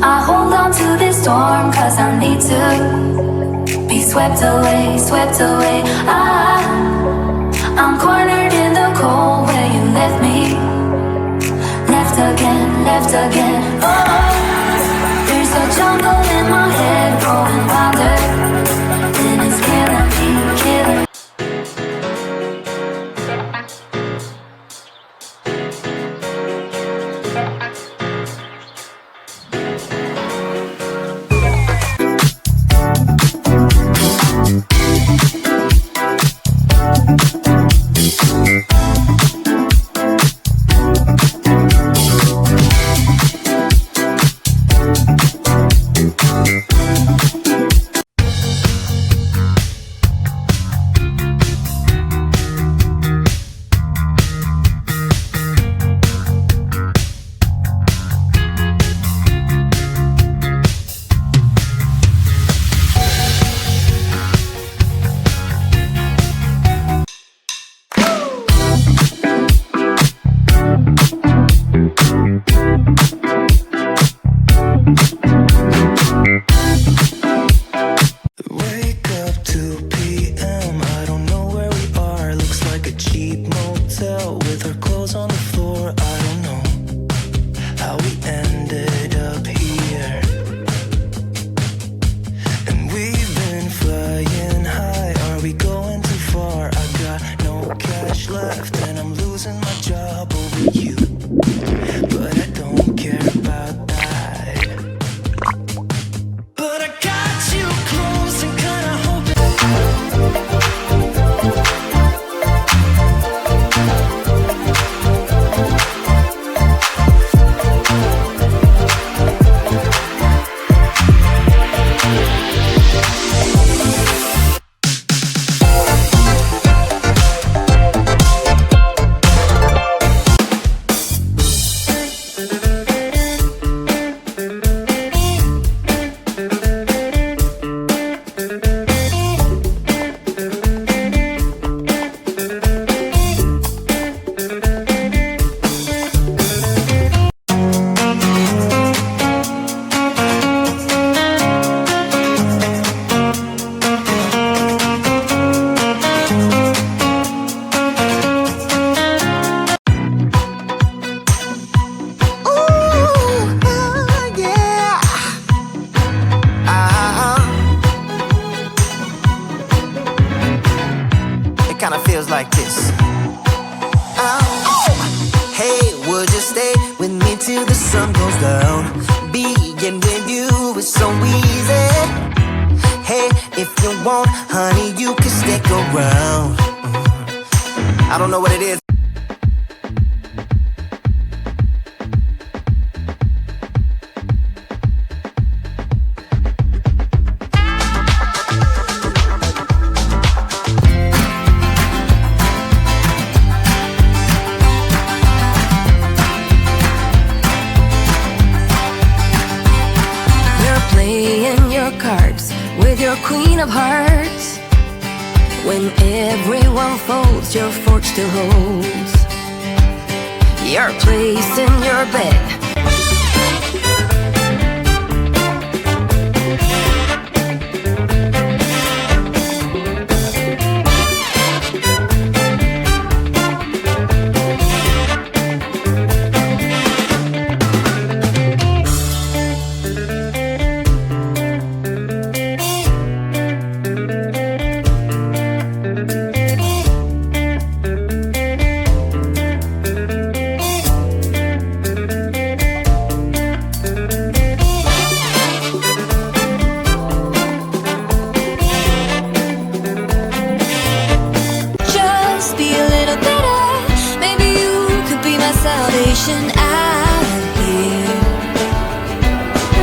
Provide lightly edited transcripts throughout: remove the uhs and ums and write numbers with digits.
I hold on to this storm 'cause I need to be swept away, swept away. I'm cornered in the cold where you left me, left again, left again. Oh, there's a jungle in my head growing wilder, and it's killing me, killing me. Kinda feels like this. Hey, would you stay with me till the sun goes down? Being with you is so easy. Hey, if you want, honey, you can stick around. I don't know what it is. With your queen of hearts, when everyone folds, your fork still holds your place in your bed. Salvation out here.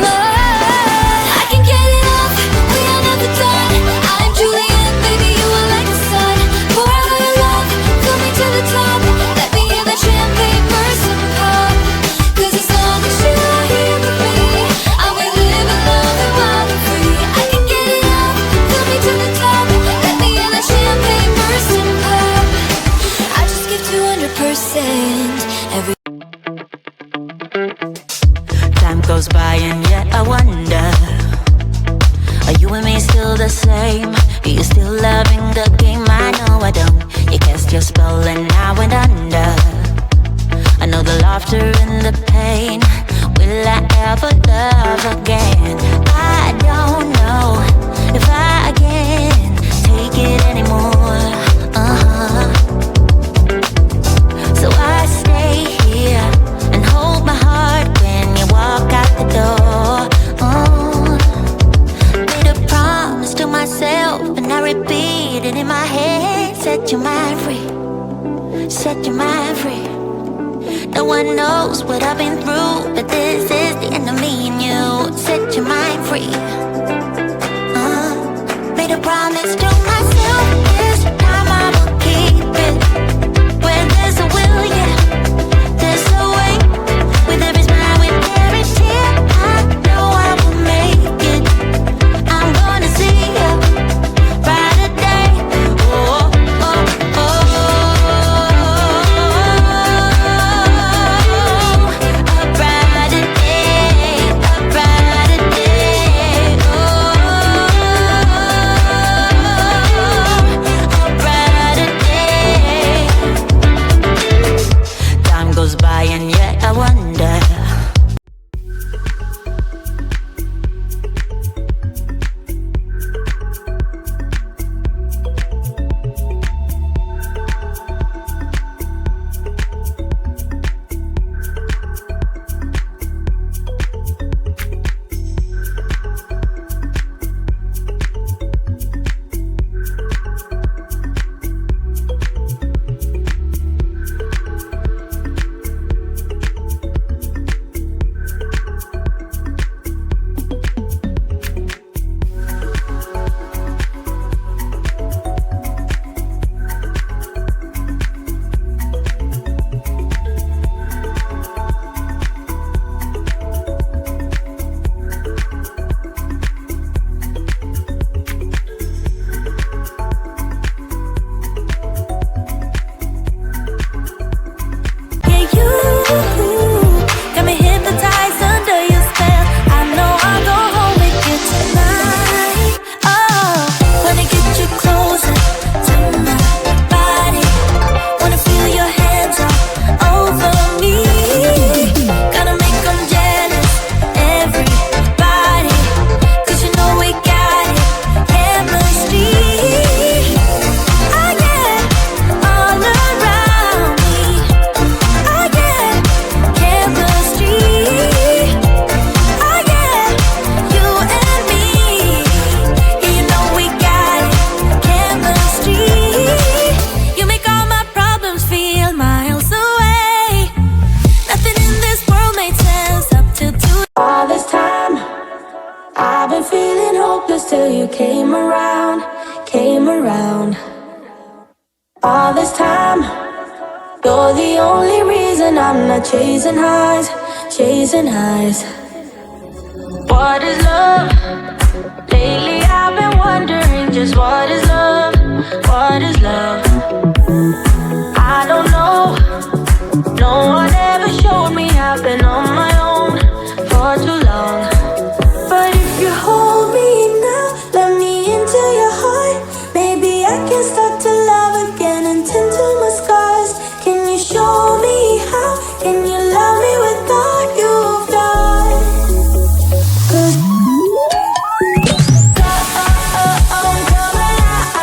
Lord, I can get enough. We are never done. I'm Juliet, baby, you are like the sun. Pour out your love, fill me to the top. Let me hear that champagne burst and pop. 'Cause as long as you are here with me, I will live and love and wild and free. I can get enough, fill me to the top. Let me hear that champagne. Set your mind free, set your mind free. No one knows what I've been through, but this is the end of me and you. Set your mind free. Made a promise to myself, this time I will keep it. Where there's a will, yeah, there's a way. With every smile, with every tear, I know I will make it. I'm gonna see a brighter day. Oh, oh, oh, a brighter day, a brighter day. A brighter day. Time goes by and yet I wonder. Yeah, you got me hypnotized under your spell. I know I'll go home with you tonight. Oh, wanna get you closer to my body. Wanna feel your hands all over me. Gonna make them jealous, everybody. 'Cause you know we got it, chemistry. I get all around me. I get chemistry. I get you and me. Yeah, you know we got it, chemistry. You make all my problems feel miles away. Nothing in this world made sense up till today. All this time I've been feeling hopeless till you came around, came around. All this time you're the only reason I'm not chasing highs, chasing highs. What is love? Lately I've been wondering just what is love? What is love? I don't know. No one ever showed me. I've been on my own for too long. But if you hold me now, let me into your heart. Maybe I can start to love again and tend to my scars. Can you show me how? Can you love me with all you've done? 'Cause I'm coming out.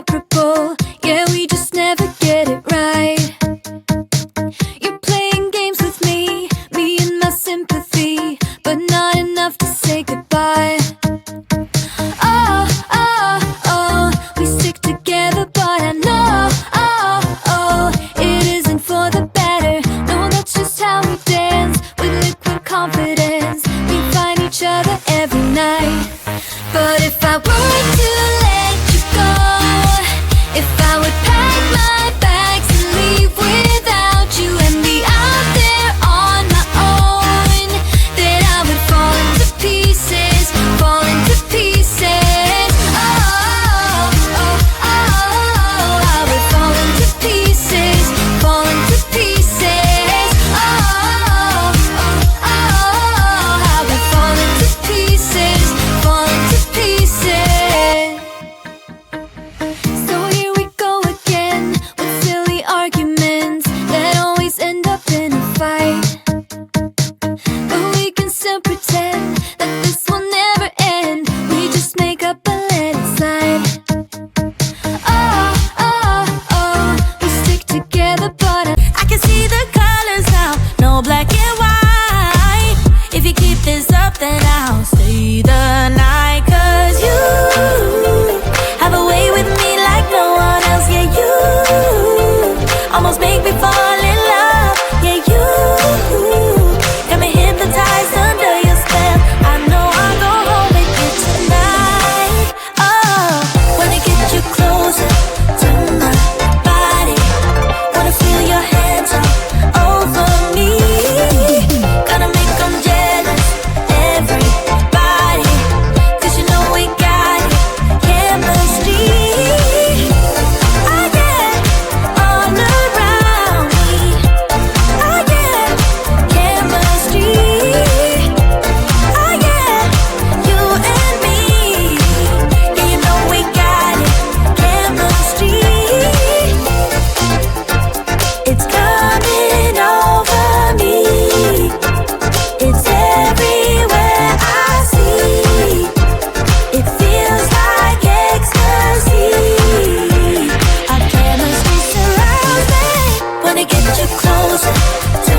inseparable. Yeah, we just never get it right. You're playing games with me and my sympathy, but not enough to say goodbye. Oh, oh, oh, we stick together, but I know, oh, oh, it isn't for the better. No, that's just how we dance, with liquid confidence. We find each other every night. But if I were to let you go, if I would pack my bags and leave without you and be out there on my own, then I would fall into pieces, fall into pieces. Oh, oh, oh, I would fall into pieces, fall into pieces. Oh, oh, oh, I would fall into pieces, fall into pieces. So here we go again with silly arguments that always end up in a fight. But we can still pretend that this will never end. We just make up and let it slide. Oh, oh, oh, we stick together, but I can see the colors now, no black and white. If you keep this up, then I'll stay the night. 'Cause you have a way with me like no one else. Yeah, you almost make me fall in love. Yeah, you got me hypnotized under your spell. I know I'll go home with you tonight. Oh, wanna get you closer to my body, wanna feel your hands all over me. Gonna make them jealous, everybody, 'cause you know we got it, chemistry. Oh yeah, all around me. Oh yeah, chemistry. Oh yeah, you and me. Yeah, you know we got it, chemistry. It's coming over me. It's everywhere I see. It feels like ecstasy. Our chemistry surrounds me. Wanna get you closer to